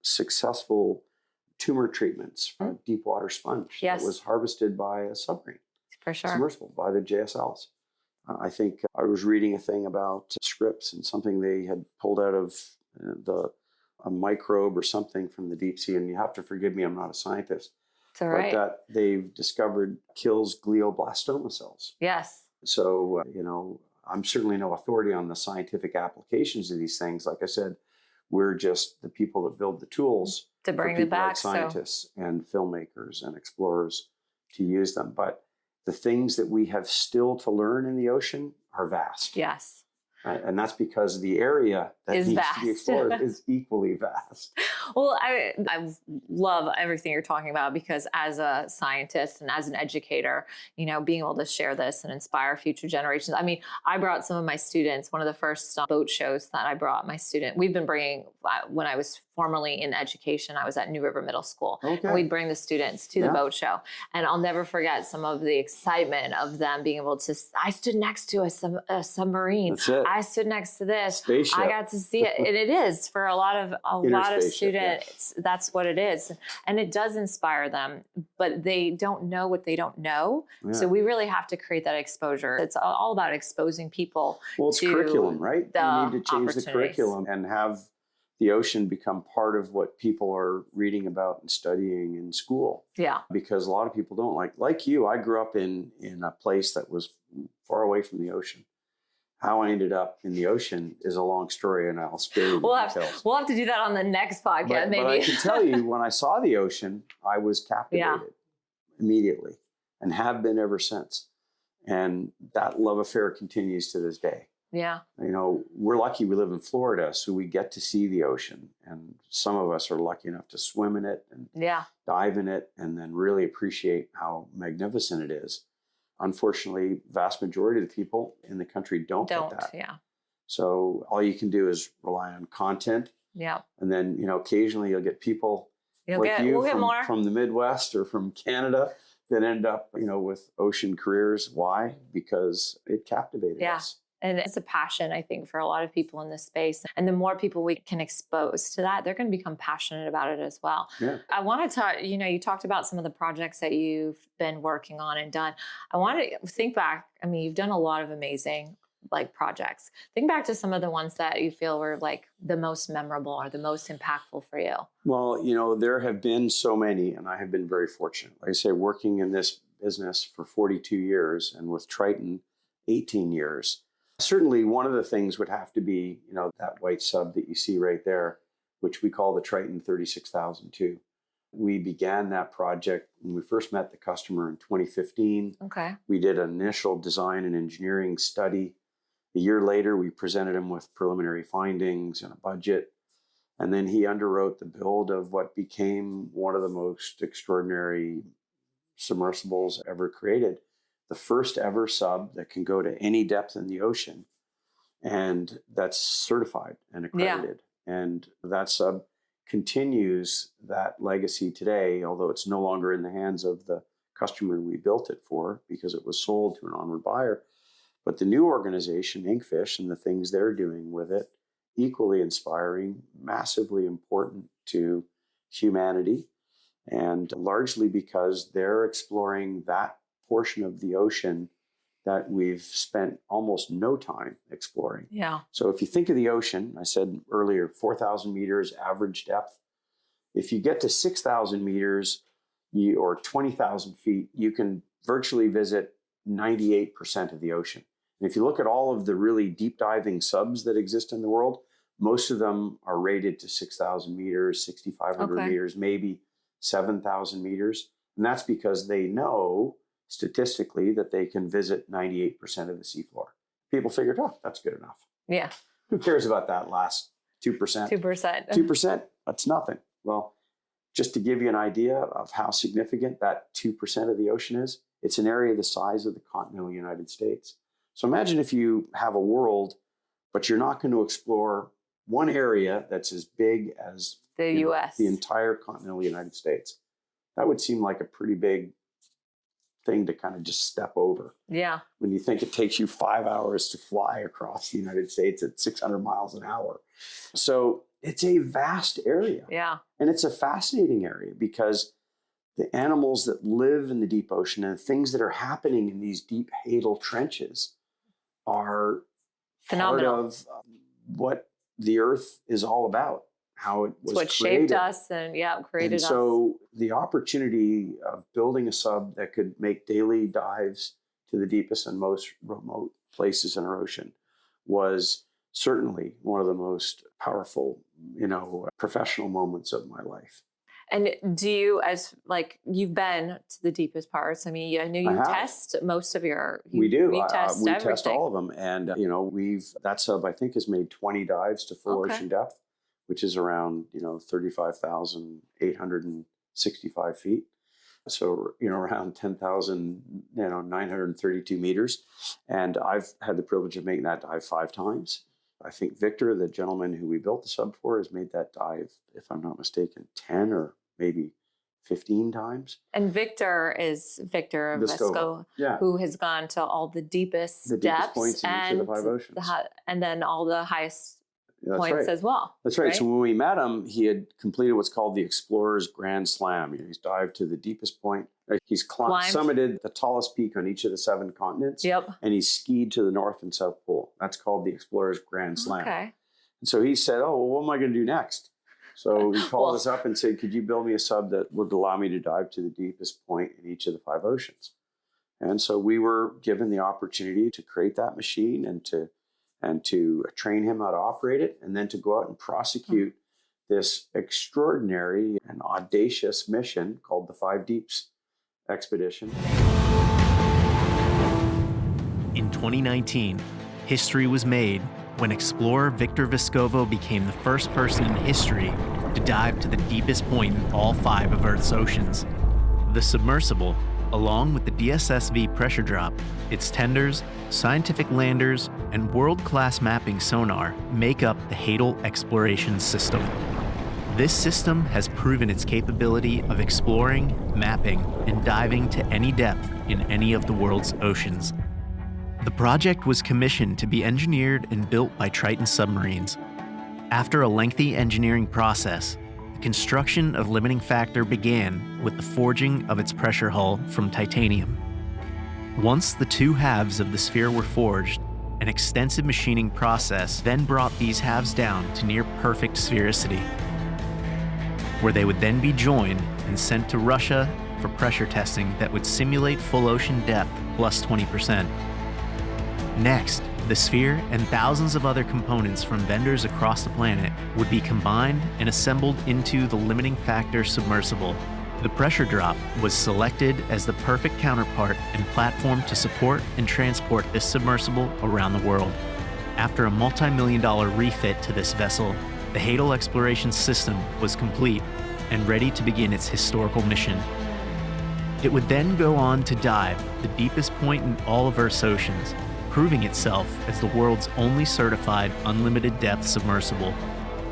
successful tumor treatments for a deep water sponge that was harvested by a submarine. For sure. Submersible by the JSLs. I think I was reading a thing about scripts and something they had pulled out of a microbe or something from the deep sea. And you have to forgive me, I'm not a scientist. It's all right. But that they've discovered kills glioblastoma cells. Yes. So, I'm certainly no authority on the scientific applications of these things. Like I said, we're just the people that build the tools to bring it back. Like scientists and filmmakers and explorers to use them. But the things that we have still to learn in the ocean are vast. Yes. And that's because the area that needs to be explored is equally vast. Well, I love everything you're talking about, because as a scientist and as an educator, being able to share this and inspire future generations. I mean, I brought some of my students, one of the first boat shows that I brought my student, we've been bringing, when I was formerly in education, I was at New River Middle School. Okay. And we'd bring the students to the boat show. And I'll never forget some of the excitement of them being able to, I stood next to a submarine. That's it. I stood next to this. Spaceship. I got to see it. And it is for a lot of students, that's what it is. And it does inspire them, but they don't know what they don't know. Yeah. So we really have to create that exposure. It's all about exposing people. Well, it's curriculum, right? You need to change the curriculum and have the ocean become part of what people are reading about and studying in school. Yeah. Because a lot of people don't like you. I grew up in a place that was far away from the ocean. How I ended up in the ocean is a long story, and I'll spare you the details. We'll have to do that on the next podcast, maybe. But I can tell you, when I saw the ocean, I was captivated immediately and have been ever since. And that love affair continues to this day. Yeah. We're lucky we live in Florida, so we get to see the ocean. And some of us are lucky enough to swim in it and dive in it and then really appreciate how magnificent it is. Unfortunately, vast majority of the people in the country don't get that. Yeah. So all you can do is rely on content Yeah. And then, occasionally you'll get people We'll like get more. from the Midwest or from Canada that end up, with ocean careers. Why? Because it captivated us. And it's a passion, I think, for a lot of people in this space. And the more people we can expose to that, they're going to become passionate about it as well. Yeah. I want to talk, you talked about some of the projects that you've been working on and done. I want to think back. I mean, you've done a lot of amazing projects. Think back to some of the ones that you feel were the most memorable or the most impactful for you. Well, there have been so many, and I have been very fortunate. Like I say, working in this business for 42 years and with Triton 18 years. Certainly one of the things would have to be, that white sub that you see right there, which we call the Triton 36,002. We began that project when we first met the customer in 2015. Okay. We did an initial design and engineering study. A year later, we presented him with preliminary findings and a budget. And then he underwrote the build of what became one of the most extraordinary submersibles ever created. The first ever sub that can go to any depth in the ocean. And that's certified and accredited. Yeah. And that sub continues that legacy today, although it's no longer in the hands of the customer we built it for because it was sold to an onward buyer. But the new organization, Inkfish, and the things they're doing with it, equally inspiring, massively important to humanity, and largely because they're exploring that portion of the ocean that we've spent almost no time exploring. Yeah. So if you think of the ocean, I said earlier, 4,000 meters average depth. If you get to 6,000 meters or 20,000 feet, you can virtually visit 98% of the ocean. And if you look at all of the really deep diving subs that exist in the world, most of them are rated to 6,000 meters, 6,500 meters, maybe 7,000 meters. And that's because they know statistically that they can visit 98% of the seafloor. People figured, that's good enough. Yeah. Who cares about that last 2%? 2%. 2%, that's nothing. Well, just to give you an idea of how significant that 2% of the ocean is, it's an area the size of the continental United States. So imagine if you have a world, but you're not going to explore one area that's as big as the U.S., the entire continental United States. That would seem like a pretty big thing to kind of just step over. Yeah. When you think it takes you 5 hours to fly across the United States at 600 miles an hour. So it's a vast area. Yeah. And it's a fascinating area because the animals that live in the deep ocean and the things that are happening in these deep hadal trenches are phenomenal. Part of what the Earth is all about. How it was what created. Shaped us and created us. So the opportunity of building a sub that could make daily dives to the deepest and most remote places in our ocean was certainly one of the most powerful, professional moments of my life. And do you, you've been to the deepest parts? I mean, I know you test most of your. We do. We test we everything. test all of them, and that sub I think has made 20 dives to full ocean depth, which is around 35,865 feet. So around 10,932 meters, and I've had the privilege of making that dive 5 times. I think Victor, the gentleman who we built the sub for, has made that dive, if I'm not mistaken, 10 or maybe 15 times. And Victor is Victor Vescovo, who has gone to all the deepest depths points in each of the 5 oceans. And then all the highest points right. as well. That's right. So when we met him, he had completed what's called the Explorer's Grand Slam. He's dived to the deepest point. He's summited the tallest peak on each of the 7 continents. Yep. And he's skied to the North and South Pole. That's called the Explorer's Grand Slam. Okay. And so he said, what am I going to do next? So he called us up and said, could you build me a sub that would allow me to dive to the deepest point in each of the 5 oceans? And so we were given the opportunity to create that machine and to train him how to operate it, and then to go out and prosecute this extraordinary and audacious mission called the 5 Deeps Expedition. In 2019, history was made when explorer Victor Vescovo became the first person in history to dive to the deepest point in all 5 of Earth's oceans. The submersible, along with the DSSV pressure drop, its tenders, scientific landers, and world-class mapping sonar make up the Hadal Exploration System. This system has proven its capability of exploring, mapping, and diving to any depth in any of the world's oceans. The project was commissioned to be engineered and built by Triton Submarines. After a lengthy engineering process, the construction of Limiting Factor began with the forging of its pressure hull from titanium. Once the two halves of the sphere were forged, an extensive machining process then brought these halves down to near perfect sphericity, where they would then be joined and sent to Russia for pressure testing that would simulate full ocean depth plus 20%. Next, the sphere and thousands of other components from vendors across the planet would be combined and assembled into the Limiting Factor submersible. The pressure drop was selected as the perfect counterpart and platform to support and transport this submersible around the world. After a multi-million-dollar refit to this vessel, the Hadal Exploration System was complete and ready to begin its historical mission. It would then go on to dive the deepest point in all of Earth's oceans, proving itself as the world's only certified unlimited depth submersible.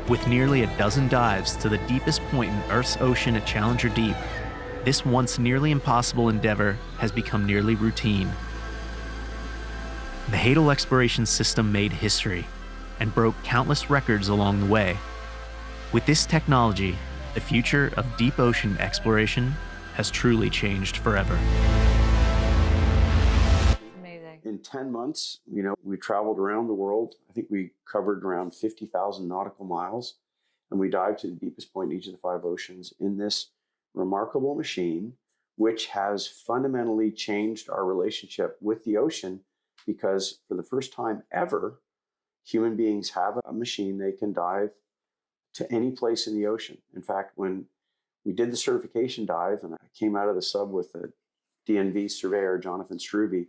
With nearly a dozen dives to the deepest point in Earth's ocean at Challenger Deep, this once nearly impossible endeavor has become nearly routine. The Hadal Exploration System made history and broke countless records along the way. With this technology, the future of deep ocean exploration has truly changed forever. In 10 months, we traveled around the world. I think we covered around 50,000 nautical miles, and we dived to the deepest point in each of the 5 oceans in this remarkable machine, which has fundamentally changed our relationship with the ocean, because for the first time ever, human beings have a machine they can dive to any place in the ocean. In fact, when we did the certification dive, and I came out of the sub with the DNV surveyor, Jonathan Struve,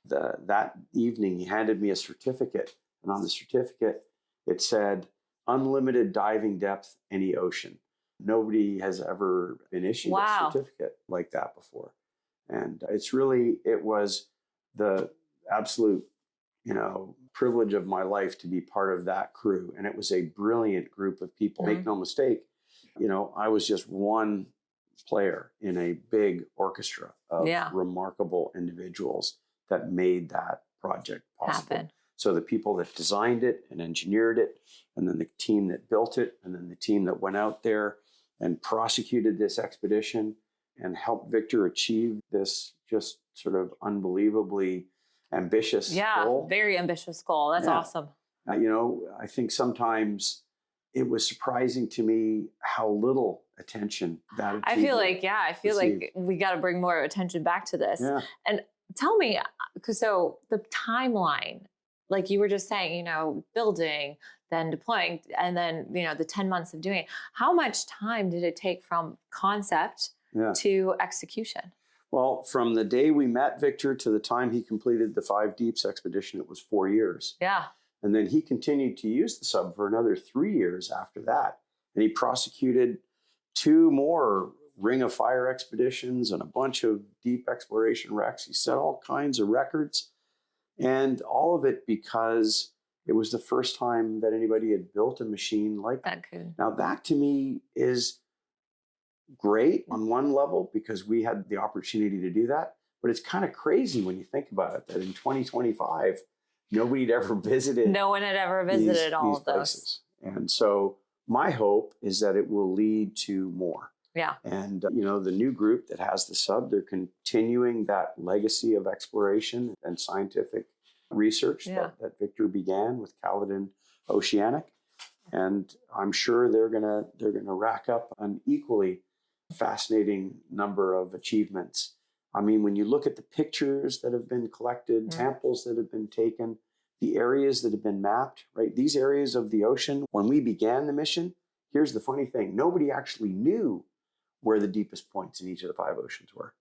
that evening, he handed me a certificate, and on the certificate, it said, "Unlimited diving depth, any ocean." Nobody has ever been issued a certificate like that before. And it was the absolute, privilege of my life to be part of that crew. And it was a brilliant group of people. Make no mistake, I was just one player in a big orchestra of remarkable individuals that made that project possible. Happen. So the people that designed it and engineered it, and then the team that built it, and then the team that went out there and prosecuted this expedition and helped Victor achieve this just sort of unbelievably ambitious goal. Very ambitious goal. That's awesome. I think sometimes it was surprising to me how little attention that I feel like we got to bring more attention back to this. Yeah. And tell me, so the timeline, like you were just saying, building, then deploying, and then, the 10 months of doing it. How much time did it take from concept to execution? Well, from the day we met Victor to the time he completed the 5 Deeps expedition, it was 4 years. Yeah. And then he continued to use the sub for another 3 years after that. And he prosecuted 2 more Ring of Fire expeditions and a bunch of deep exploration wrecks. He set all kinds of records, and all of it because it was the first time that anybody had built a machine like that. Now, that to me is great on one level because we had the opportunity to do that, but it's kind of crazy when you think about it that in 2025, nobody had ever visited. No one had ever visited all of those places. And so my hope is that it will lead to more. Yeah. And, the new group that has the sub, they're continuing that legacy of exploration and scientific research that Victor began with Caledon Oceanic. And I'm sure they're gonna rack up an equally fascinating number of achievements. I mean, when you look at the pictures that have been collected, samples that have been taken, the areas that have been mapped, right? These areas of the ocean, when we began the mission, here's the funny thing. Nobody actually knew where the deepest points in each of the 5 oceans were.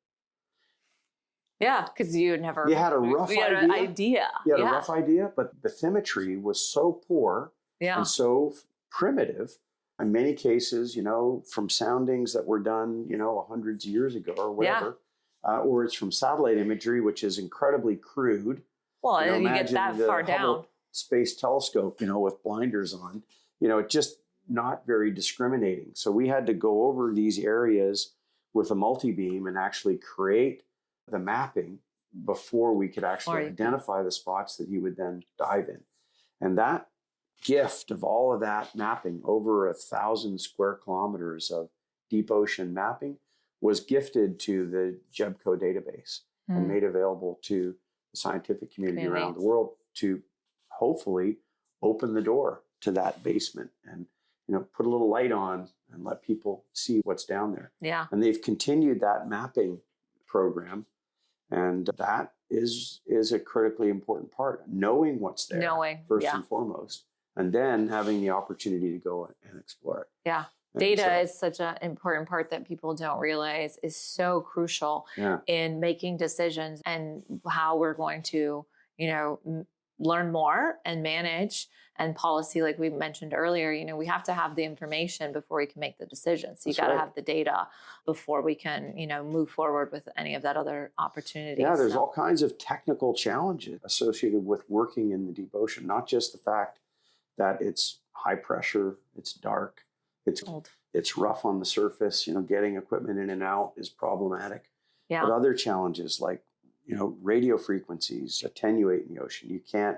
Yeah, because you had a rough idea. You had a rough idea, but the bathymetry was so poor and so primitive. In many cases, from soundings that were done, hundreds of years ago or whatever, or it's from satellite imagery, which is incredibly crude. Well, you get that far down. space telescope, with blinders on, it just not very discriminating. So we had to go over these areas with a multi-beam and actually create the mapping before we could actually identify the spots that he would then dive in. And that gift of all of that mapping, over 1,000 square kilometers of deep ocean mapping, was gifted to the JEBCO database and made available to the scientific community around the world to hopefully open the door to that basement and put a little light on and let people see what's down there. Yeah. And they've continued that mapping program, and that is a critically important part. Knowing what's there, first and foremost, and then having the opportunity to go and explore it. Yeah. Data is such an important part that people don't realize is so crucial in making decisions and how we're going to, learn more and manage and policy. Like we mentioned earlier, we have to have the information before we can make the decisions. So you got to have the data before we can, move forward with any of that other opportunity. Yeah, there's all kinds of technical challenges associated with working in the deep ocean, not just the fact that it's high pressure, it's dark, it's cold, it's rough on the surface, getting equipment in and out is problematic. Yeah. But other challenges like, radio frequencies attenuate in the ocean. You can't,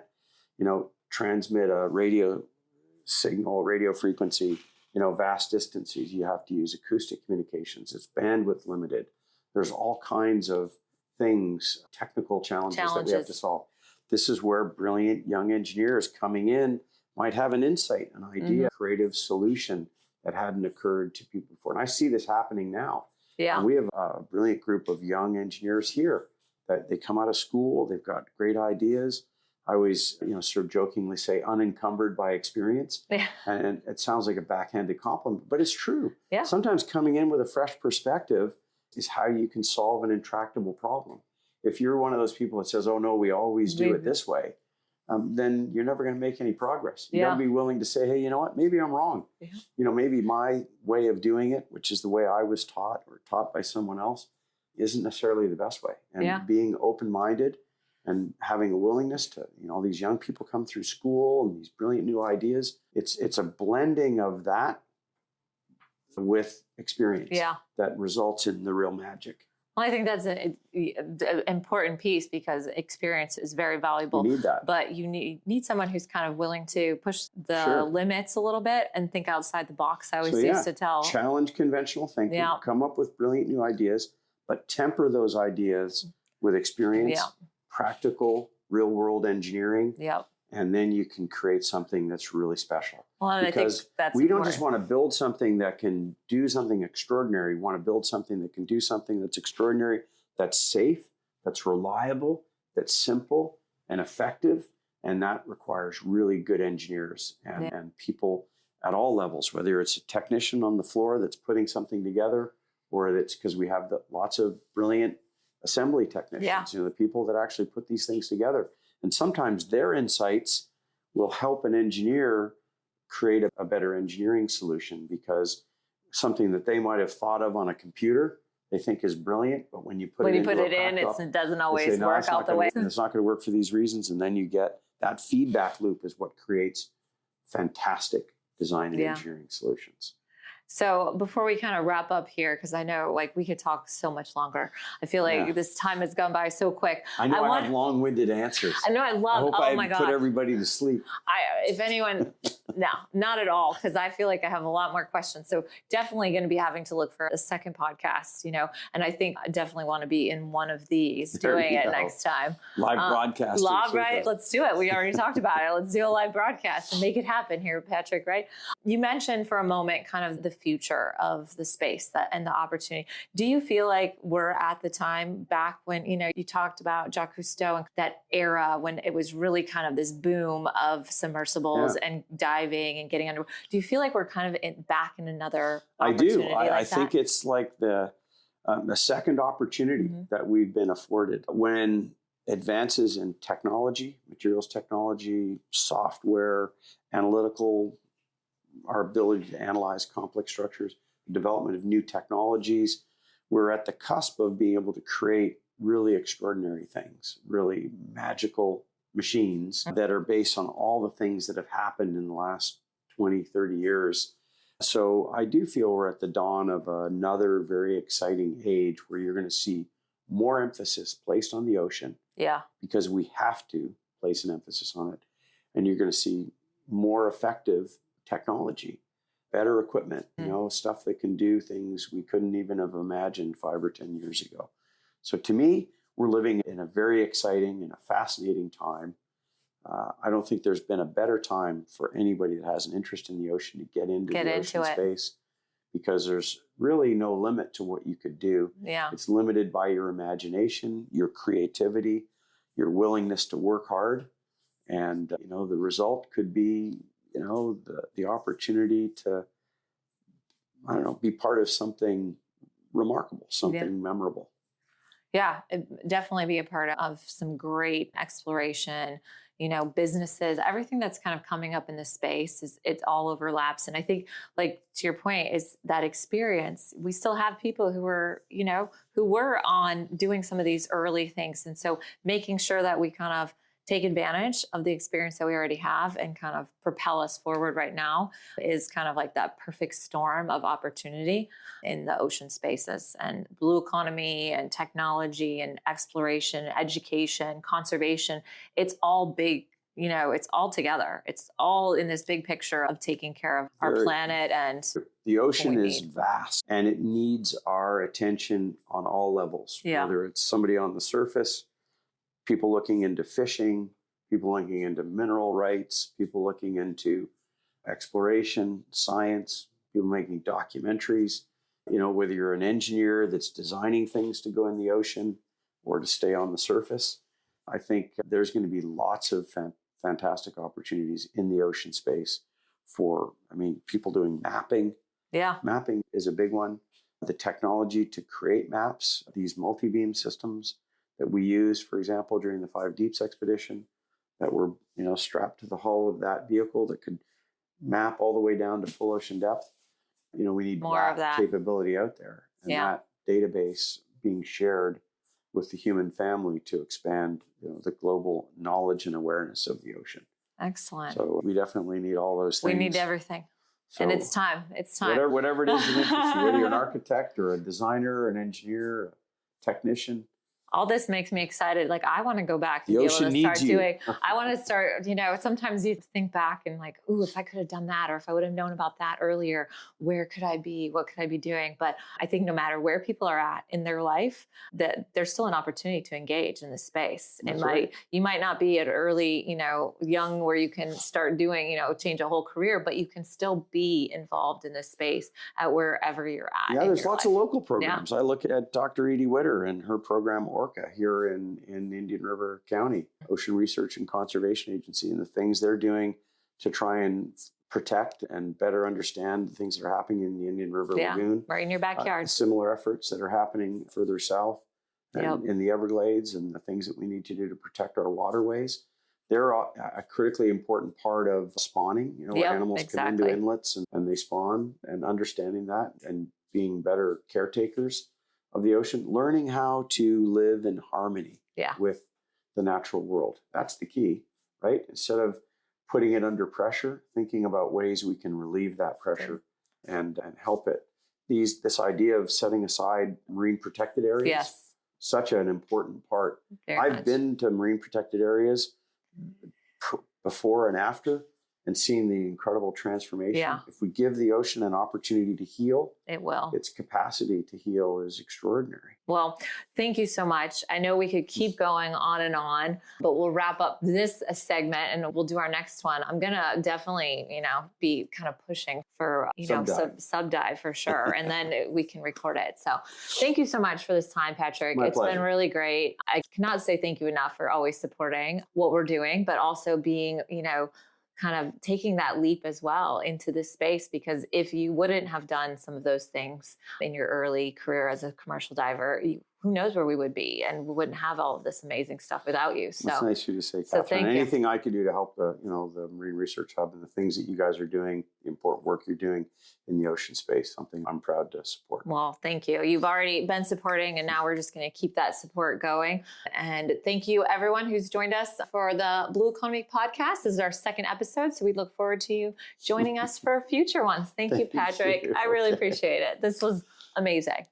transmit a radio signal, radio frequency, vast distances. You have to use acoustic communications. It's bandwidth limited. There's all kinds of things, technical challenges that we have to solve. This is where brilliant young engineers coming in might have an insight, an idea, creative solution that hadn't occurred to people before. And I see this happening now. Yeah. And we have a brilliant group of young engineers here that they come out of school, they've got great ideas. I always, sort of jokingly say unencumbered by experience. Yeah. And it sounds like a backhanded compliment, but it's true. Yeah. Sometimes coming in with a fresh perspective is how you can solve an intractable problem. If you're one of those people that says, oh no, we always do it this way, then you're never going to make any progress. You got to be willing to say, hey, you know what, maybe I'm wrong. Yeah. Maybe my way of doing it, which is the way I was taught or taught by someone else, isn't necessarily the best way. And being open-minded and having a willingness to, all these young people come through school and these brilliant new ideas, it's a blending of that with experience that results in the real magic. Well, I think that's an important piece because experience is very valuable. You need that. But you need someone who's kind of willing to push the limits a little bit and think outside the box. I always used to tell. Challenge conventional thinking, come up with brilliant new ideas, but temper those ideas with experience, practical, real-world engineering. Yep. And then you can create something that's really special. Well, because I think that's we don't just want to build something that can do something extraordinary. We want to build something that can do something that's extraordinary, that's safe, that's reliable, that's simple and effective. And that requires really good engineers and people at all levels, whether it's a technician on the floor that's putting something together, or that's because we have lots of brilliant assembly technicians, the people that actually put these things together. And sometimes their insights will help an engineer create a better engineering solution, because something that they might have thought of on a computer, they think is brilliant, but when you put it in, it doesn't always work out the way. It's not going to work for these reasons. And then you get that feedback loop is what creates fantastic design and engineering solutions. So before we kind of wrap up here, because I know we could talk so much longer. I feel like this time has gone by so quick. I know I have long-winded answers. I know I love, I put everybody to sleep. If anyone, no, not at all, because I feel like I have a lot more questions. So definitely going to be having to look for a second podcast, and I think I definitely want to be in one of these doing it next time. Live broadcast. Right? Let's do it. We already talked about it. Let's do a live broadcast and make it happen here, Patrick, right? You mentioned for a moment kind of the future of the space and the opportunity. Do you feel like we're at the time back when, you talked about Jacques Cousteau and that era when it was really kind of this boom of submersibles and diving and getting under? Do you feel like we're kind of back in another opportunity? I do. I think it's like the second opportunity that we've been afforded when advances in technology, materials technology, software, analytical, our ability to analyze complex structures, development of new technologies. We're at the cusp of being able to create really extraordinary things, really magical machines that are based on all the things that have happened in the last 20, 30 years. So I do feel we're at the dawn of another very exciting age where you're going to see more emphasis placed on the ocean. Yeah. Because we have to place an emphasis on it. And you're going to see more effective technology, better equipment, stuff that can do things we couldn't even have imagined 5 or 10 years ago. So to me, we're living in a very exciting and a fascinating time. I don't think there's been a better time for anybody that has an interest in the ocean to get into the ocean space, because there's really no limit to what you could do. Yeah. It's limited by your imagination, your creativity, your willingness to work hard. And, the result could be, the opportunity to, be part of something remarkable, something memorable. Yeah, definitely be a part of some great exploration, businesses, everything that's kind of coming up in this space it all overlaps. And I think, like, to your point, is that experience. We still have people who were on doing some of these early things. And so making sure that we kind of take advantage of the experience that we already have and kind of propel us forward right now is kind of like that perfect storm of opportunity in the ocean spaces. And blue economy and technology and exploration, education, conservation, it's all big, it's all together. It's all in this big picture of taking care of our planet. And the ocean is vast and it needs our attention on all levels, whether it's somebody on the surface, people looking into fishing, people looking into mineral rights, people looking into exploration, science, people making documentaries, whether you're an engineer that's designing things to go in the ocean or to stay on the surface. I think there's going to be lots of fantastic opportunities in the ocean space for, people doing mapping. Yeah. Mapping is a big one. The technology to create maps, these multi-beam systems that we used, for example, during the 5 Deeps expedition, that were strapped to the hull of that vehicle that could map all the way down to full ocean depth. We need more of that capability out there, and that database being shared with the human family to expand the global knowledge and awareness of the ocean. Excellent. So we definitely need all those things. We need everything. So and it's time. It's time. Whatever it is that interests you, whether you're an architect or a designer, an engineer, a technician. All this makes me excited. Like, I want to go back to the be ocean able to start needs you. doing. I want to start, sometimes you think back and like, ooh, if I could have done that, or if I would have known about that earlier, where could I be? What could I be doing? But I think no matter where people are at in their life, that there's still an opportunity to engage in this space. You might not be at early, young, where you can start doing, change a whole career, but you can still be involved in this space at wherever you're at. Yeah, there's lots of local programs. I look at Dr. Edie Witter and her program Orca here in Indian River County, Ocean Research and Conservation Agency, and the things they're doing to try and protect and better understand the things that are happening in the Indian River Lagoon. Right in your backyard. Similar efforts that are happening further south and in the Everglades, and the things that we need to do to protect our waterways. They're a critically important part of spawning. Animals come into inlets and they spawn, and understanding that and being better caretakers of the ocean, learning how to live in harmony with the natural world. That's the key, right? Instead of putting it under pressure, thinking about ways we can relieve that pressure and help it. This idea of setting aside marine protected areas, such an important part. I've been to marine protected areas before and after, and seeing the incredible transformation. Yeah. If we give the ocean an opportunity to heal, it will. Its capacity to heal is extraordinary. Well, thank you so much. I know we could keep going on and on, but we'll wrap up this segment and we'll do our next one. I'm going to definitely, be kind of pushing for, sub dive for sure. And then we can record it. So thank you so much for this time, Patrick. It's been really great. I cannot say thank you enough for always supporting what we're doing, but also being, kind of taking that leap as well into this space, because if you wouldn't have done some of those things in your early career as a commercial diver, who knows where we would be, and we wouldn't have all of this amazing stuff without you. So it's nice of you to say, so Catherine. thank you. Anything I could do to help the Marine Research Hub and the things that you guys are doing, the important work you're doing in the ocean space, something I'm proud to support. Well, thank you. You've already been supporting, and now we're just going to keep that support going. And thank you, everyone who's joined us for the Blue Economy podcast. This is our second episode, so we look forward to you joining us for future ones. Thank you, Patrick. you. I really appreciate it. This was amazing.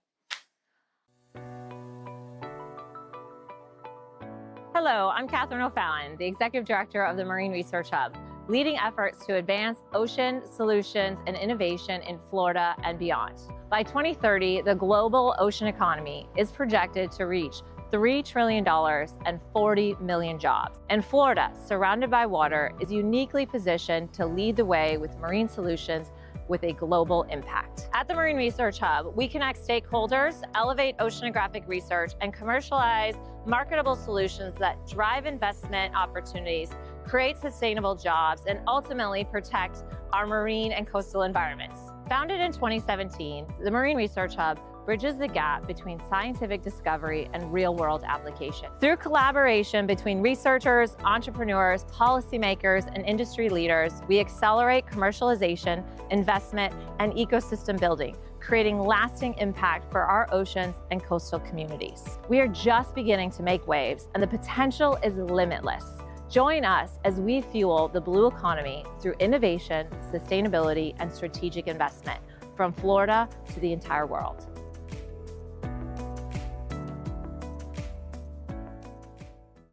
Hello, I'm Katherine O'Fallon, the Executive Director of the Marine Research Hub, leading efforts to advance ocean solutions and innovation in Florida and beyond. By 2030, the global ocean economy is projected to reach $3 trillion and 40 million jobs. And Florida, surrounded by water, is uniquely positioned to lead the way with marine solutions with a global impact. At the Marine Research Hub, we connect stakeholders, elevate oceanographic research, and commercialize marketable solutions that drive investment opportunities, create sustainable jobs, and ultimately protect our marine and coastal environments. Founded in 2017, the Marine Research Hub bridges the gap between scientific discovery and real-world application. Through collaboration between researchers, entrepreneurs, policymakers, and industry leaders, we accelerate commercialization, investment, and ecosystem building, creating lasting impact for our oceans and coastal communities. We are just beginning to make waves, and the potential is limitless. Join us as we fuel the blue economy through innovation, sustainability, and strategic investment from Florida to the entire world.